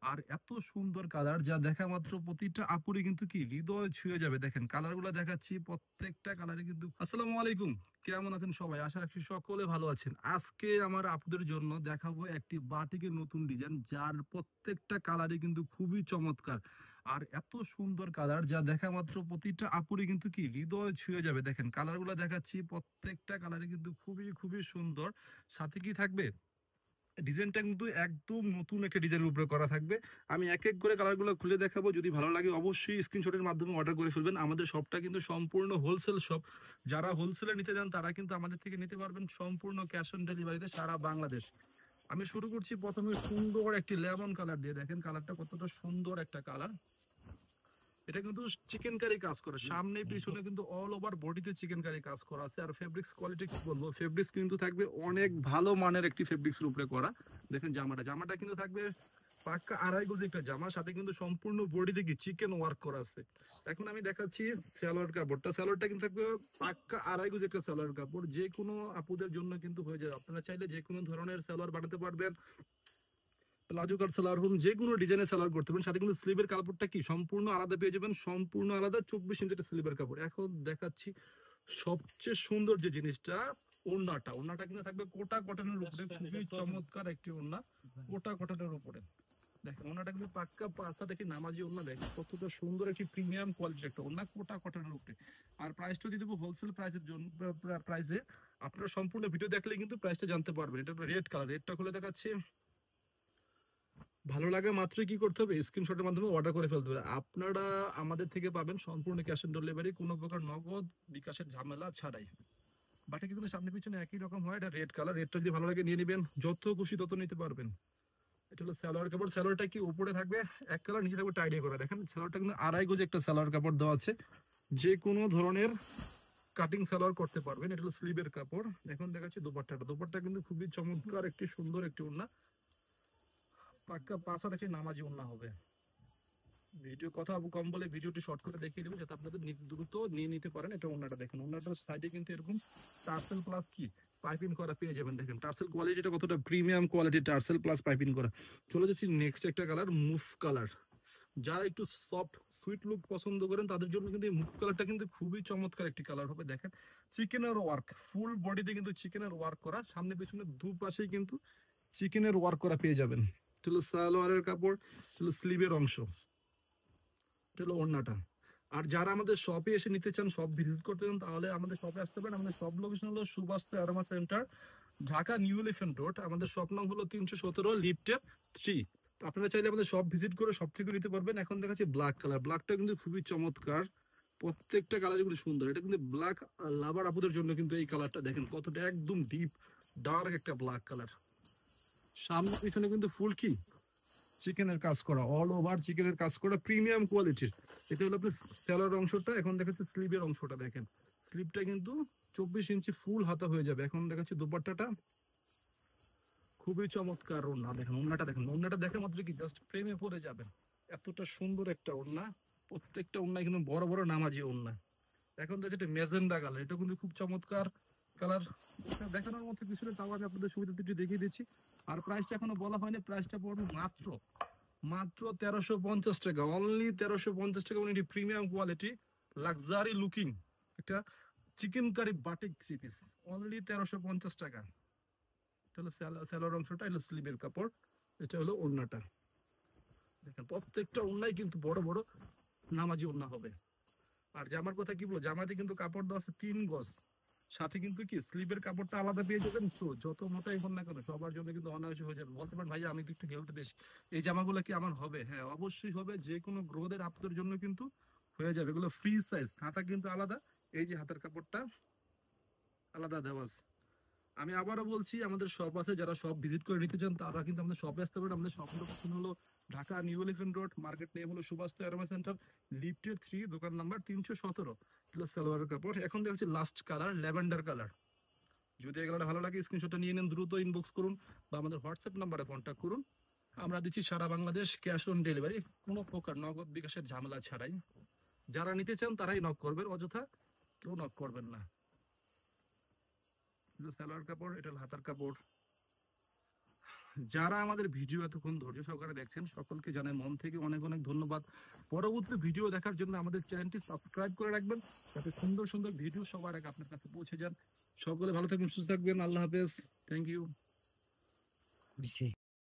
আর এত সুন্দর কালার যা দেখা মাত্র প্রতিটা আপুরি কিন্তু কি হৃদয় ছুঁয়ে যাবে। দেখেন কালার গুলা দেখাচ্ছি, প্রত্যেকটা কালারে কিন্তু। আসসালামু আলাইকুম, কেমন আছেন সবাই? আশা রাখছি সকলে ভালো আছেন। আজকে আমার আপুদের জন্য দেখাবো একটি বাটিকের নতুন ডিজাইন, যার প্রত্যেকটা কালারই কিন্তু খুবই চমৎকার। আর এত সুন্দর কালার যা দেখা মাত্র প্রতিটা আপুরি কিন্তু কি হৃদয় ছুঁয়ে যাবে। দেখেন কালার গুলা দেখাচ্ছি, প্রত্যেকটা কালারে কিন্তু খুবই খুবই সুন্দর। সাথে কি থাকবে, ডিজাইনটা কিন্তু একদম নতুন একটা ডিজাইনের উপরে করা থাকবে। আমি এক এক করে কালারগুলো খুলে দেখাবো, যদি ভালো লাগে অবশ্যই স্ক্রিনশটের মাধ্যমে অর্ডার করে ফেলবেন। আমাদের শপটা কিন্তু সম্পূর্ণ হোলসেল শপ। যারা হোলসেলে নিতে চান তারা কিন্তু আমাদের থেকে নিতে পারবেন সম্পূর্ণ ক্যাশ অন ডেলিভারিতে সারা বাংলাদেশ। আমি শুরু করছি প্রথমে সুন্দর একটি লেমন কালার দিয়ে। দেখেন কালারটা কতটা সুন্দর একটা কালার। এটা কিন্তু চিকেন কারি কাজ করে, সামনে পিছনে কিন্তু অল ওভার বডিতে চিকেন কারি কাজ করা আছে। আর ফেব্রিক্স কোয়ালিটি কি বলবো, ফেব্রিক্স কিন্তু থাকবে অনেক ভালো মানের একটি ফেব্রিক্স উপরে করা। দেখেন জামাটা কিন্তু থাকবে পাক্কা আড়াই গজ একটা জামা, সাথে কিন্তু সম্পূর্ণ বডিতে কি চিকেন ওয়ার্ক করা আছে। এখন আমি দেখাচ্ছি সালোয়ার কাপড়টা। সালোয়ারটা কিন্তু থাকবে পাক্কা আড়াই গজ একটা সালোয়ার কাপড়, যে কোনো আপুদের জন্য কিন্তু হয়ে যাবে। আপনারা চাইলে যে কোনো ধরনের সালোয়ার বানাতে পারবেন, প্লাজো কাট সালোয়ার হোক, যে কোনো ডিজাইনের সালোয়ার করতে পারেন। সাথে কিন্তু স্লিভের কাপড়টা কি সম্পূর্ণ আলাদা পেয়ে যাবেন, সম্পূর্ণ আলাদা 24 ইঞ্চি একটা স্লিভের কাপড়। এখন দেখাচ্ছি সবচেয়ে সুন্দর যে জিনিসটা, ওড়নাটা কিন্তু থাকবে কোটা কটনের উপরে, খুবই চমৎকার একটি ওড়না, কোটা কটনের উপরে। দেখেন ওড়নাটা কিন্তু পাক্কা পাঁচা দেখি নামাজি ওড়না। দেখেন কতটা সুন্দর একটি প্রিমিয়াম কোয়ালিটির একটা ওড়না, কোটা কটনের উপরে। আর প্রাইসটা দিয়ে দেবো হোলসেল প্রাইসের জন্য, প্রাইসে। আপনারা সম্পূর্ণ ভিডিও দেখলে কিন্তু প্রাইসটা জানতে পারবেন। এটা রেড কালার, রেডটা খুলে দেখাচ্ছি। ভালো লাগে মাত্রই কি করতে হবে, স্ক্রিনশটের মাধ্যমে অর্ডার করে ফেলতে হবে। আপনারা আমাদের থেকে পাবেন সম্পূর্ণ ক্যাশ অন ডেলিভারি, কোনো প্রকার নগদ বিকাশের ঝামেলা ছাড়াই। বাটা কিন্তু সামনে পিছনে একই রকম হয়। এটা রেড কালার, রেডটা যদি ভালো লাগে নিয়ে নেবেন, যত খুশি তত নিতে পারবেন। এটা হলো সালোয়ার কাপড়। সালোয়ারটা কি উপরে থাকবে এক কালার, নিচে থাকবে টাইডি করে। দেখেন সালোয়ারটা কিন্তু আড়াই গজ একটা সালোয়ার কাপড় দেওয়া আছে, যে কোনো ধরনের কাটিং সালোয়ার করতে পারবেন। এটা হলো স্লিভের কাপড়। এখন দেখাচ্ছি দোপাট্টাটা। দোপাট্টা কিন্তু খুবই চমৎকার একটি সুন্দর একটি ওড়না, পাক্কা পাঁচা দেখে নামাজি ওড়না হবে। ভিডিও কথা কম বলে ভিডিওটি শর্ট করে দেখিয়ে দেবো, যাতে আপনাদের দ্রুত নিয়ে নিতে পারেন। এটা ওনাটা দেখেন, ওনাটার সাইডে কিন্তু এরকম টার্সেল প্লাস কি পাইপিং করা পেয়ে যাবেন। দেখেন টার্সেল কোয়ালিটিটা কতটা premium quality, tassel plus piping করা। চলে যাচ্ছি নেক্সট একটা কালার, মুভ কালার। যারা একটু সফট সুইট লুক পছন্দ করেন তাদের জন্য কিন্তু এই মুভ কালারটা কিন্তু খুবই চমৎকার একটি কালার হবে। দেখেন চিকেনের ওয়ার্ক, ফুল বডিতে কিন্তু চিকেনের ওয়ার্ক করা, সামনে পিছনে দুপাশেই কিন্তু চিকেনের ওয়ার্ক করা পেয়ে যাবেন। এটা হলো সালোয়ারের কাপড়, হলো স্লিভের অংশ, এটা হলো ওড়নাটা। আর যারা আমাদের শপে এসে নিতে চান, শপ ভিজিট করতে চান, তাহলে আমাদের শপে আসতে পারেন। আমাদের শপ লোকেশন হলো Subhash aroma centre, Dhaka new elephant road. আমাদের শপ নাম হলো 317 লিফটের 3। তো আপনারা চাইলে আমাদের শপ ভিজিট করে সব থেকে নিতে পারবেন। এখন দেখাচ্ছি ব্ল্যাক কালার। ব্ল্যাকটা কিন্তু খুবই চমৎকার, প্রত্যেকটা কালার কিন্তু সুন্দর। এটা কিন্তু ব্ল্যাক লাভার আপুদের জন্য কিন্তু এই কালারটা দেখেন কতটা একদম ডিপ ডার্ক একটা ব্ল্যাক কালার। সামনে পিছনে কিন্তু ফুল কি চিকেনের কাজ করা, অল ওভার চিকেনের কাজ করা, প্রিমিয়াম কোয়ালিটির। এটা হলো আপনার সেলার অংশটা। এখন দেখাচ্ছে স্লিভের অংশটা। দেখেন স্লিভটা কিন্তু 24 ইঞ্চি ফুল হাতা হয়ে যাবে। এখন দেখাচ্ছি দুপাট্টাটা, খুবই চমৎকার ওড়না। দেখেন ওড়নাটা, দেখেন ওড়নাটা দেখে মাত্র কি জাস্ট প্রেমে পড়ে যাবেন, এতটা সুন্দর একটা ওড়না। প্রত্যেকটা ওড়না কিন্তু বড় বড় নামাজি ওড়না। এখন দেখছি এটা মেজেন্ডা কালার, এটা কিন্তু খুব চমৎকার কালার। দেখানোর মতো কিছু না, তাও আমি আপনাদের সুবিধাতে একটু দেখিয়ে দিচ্ছি। আর প্রাইসটা এখনো বলা হয়নি, প্রাইসটা পড়বে মাত্র মাত্র 1350 টাকা, অনলি 1350 টাকা। মানে এটি প্রিমিয়াম কোয়ালিটি লাক্সারি লুকিং একটা chicken curry batik 3 piece, only 1350 টাকা। এটা হলো স্যালোর অংশটা, এটা স্লিভের কাপড়, এটা হলো ওড়নাটা। দেখেন প্রত্যেকটা ওড়নাই কিন্তু বড় বড় নামাজি ওড়না হবে। আর জামার কথা কি বলবো, জামাতে কিন্তু কাপড় দেওয়া আছে 3 গজ, সাথে কিন্তু কি স্লিভের কাপড়টা আলাদা পেয়ে যাবেন। তো যত মোটাই হোক না কেন সবার জন্য কিন্তু অনায়াসে হয়ে যাবে। বলতে পারেন ভাই আমি তো একটু হেলতে বেশি, এই জামাগুলো কি আমার হবে? হ্যাঁ অবশ্যই হবে, যে কোনো গ্রোদের আপনাদের জন্য কিন্তু হয়ে যাবে। এগুলো ফ্রি সাইজ, হাতা কিন্তু আলাদা, এই যে হাতার কাপড়টা আলাদা দেওয়া আছে। আমি আবারও বলছি, আমাদের শপ আছে, যারা শপ ভিজিট করে নিতে চান তারা কিন্তু আমাদের শপে আসতে পারেন। আমাদের শপ লোকেশন হলো Dhaka new elephant road, market name হলো সুভাষ অ্যারোমা সেন্টার, লিফটের 3, দোকান নাম্বার 317। সালোয়ারের কাপড়। এখন দেখাচ্ছি লাস্ট কালার, ল্যাভেন্ডার কালার। যদি এগুলো ভালো লাগে স্ক্রিনশটটা নিয়ে নেন, দ্রুত ইনবক্স করুন বা আমাদের হোয়াটসঅ্যাপ নাম্বারে কন্ট্যাক্ট করুন। আমরা দিচ্ছি সারা বাংলাদেশ ক্যাশ অন ডেলিভারি, কোনো প্রকার নগদ বিকাশের ঝামেলা ছাড়াই। যারা নিতে চান তারাই নক করবেন, অযথা কেউ নক করবেন না। সালোয়ার কাপড়, এটা হাতার কাপড়। যারা আমাদের ভিডিও এতক্ষণ ধৈর্য সহকারে দেখছেন সকলকে জানাই মন থেকে অনেক অনেক ধন্যবাদ। পরবর্তী ভিডিও দেখার জন্য আমাদের চ্যানেলটি সাবস্ক্রাইব করে রাখবেন, যাতে সুন্দর সুন্দর ভিডিও সবার আগে আপনার কাছে পৌঁছে যান। সকলে ভালো থাকবেন, সুস্থ থাকবেন। আল্লাহ হাফেজ। Thank you.